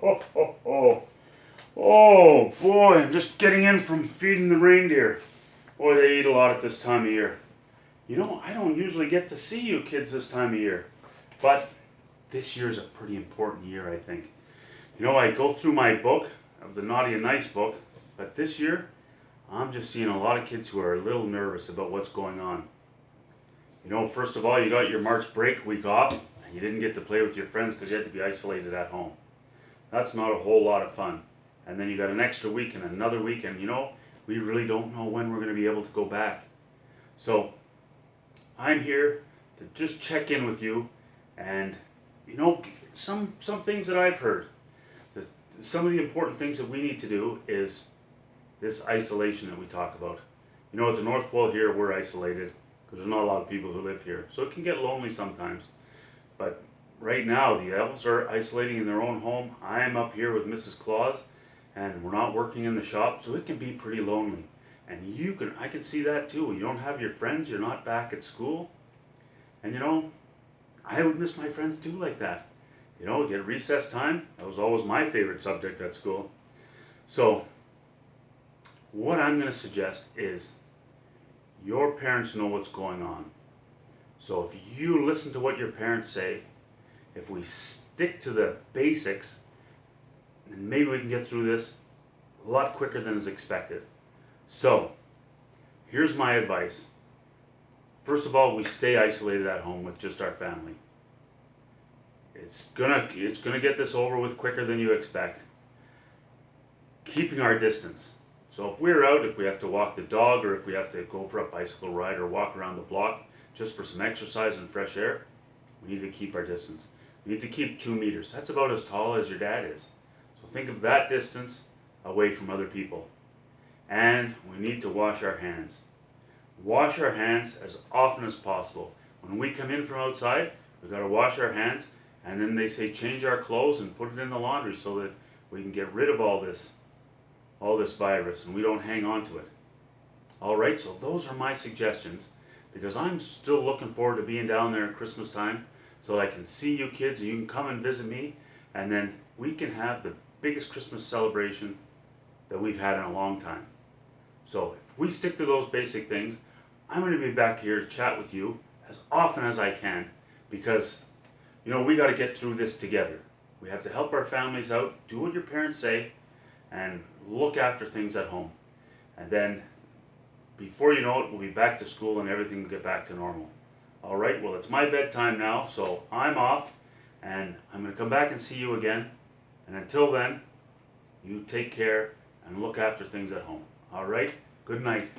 Oh boy, I'm just getting in from feeding the reindeer. Boy, they eat a lot at this time of year. You know, I don't usually get to see you kids this time of year, but this year's a pretty important year, I think. You know, I go through my book, of the Naughty and Nice book, but this year, I'm just seeing a lot of kids who are a little nervous about what's going on. You know, first of all, you got your March break week off, and you didn't get to play with your friends because you had to be isolated at home. That's not a whole lot of fun. And then you got an extra week and another week, and you know, we really don't know when we're going to be able to go back. So, I'm here to just check in with you and, you know, some things that I've heard. Some of the important things that we need to do is this isolation that we talk about. You know, at the North Pole here, we're isolated because there's not a lot of people who live here. So it can get lonely sometimes. But right now, the elves are isolating in their own home. I'm up here with Mrs. Claus, and we're not working in the shop, so it can be pretty lonely. And I can see that too. You don't have your friends, you're not back at school. And you know, I would miss my friends too like that. You know, get recess time, that was always my favorite subject at school. So, what I'm going to suggest is your parents know what's going on. So if you listen to what your parents say, if we stick to the basics, then maybe we can get through this a lot quicker than is expected. So, here's my advice. First of all, we stay isolated at home with just our family. It's gonna get this over with quicker than you expect. Keeping our distance. So if we're out, if we have to walk the dog, or if we have to go for a bicycle ride or walk around the block just for some exercise and fresh air, we need to keep our distance. We need to keep 2 meters. That's about as tall as your dad is. So think of that distance away from other people. And we need to wash our hands. Wash our hands as often as possible. When we come in from outside, we've got to wash our hands, and then they say change our clothes and put it in the laundry so that we can get rid of all this virus and we don't hang on to it. Alright, so those are my suggestions, because I'm still looking forward to being down there at Christmas time so that I can see you kids and you can come and visit me, and then we can have the biggest Christmas celebration that we've had in a long time. So if we stick to those basic things, I'm going to be back here to chat with you as often as I can, because, you know, we got to get through this together. We have to help our families out, do what your parents say, and look after things at home. And then, before you know it, we'll be back to school and everything will get back to normal. Alright, well, it's my bedtime now, so I'm off, and I'm going to come back and see you again. And until then, you take care and look after things at home. Alright? Good night.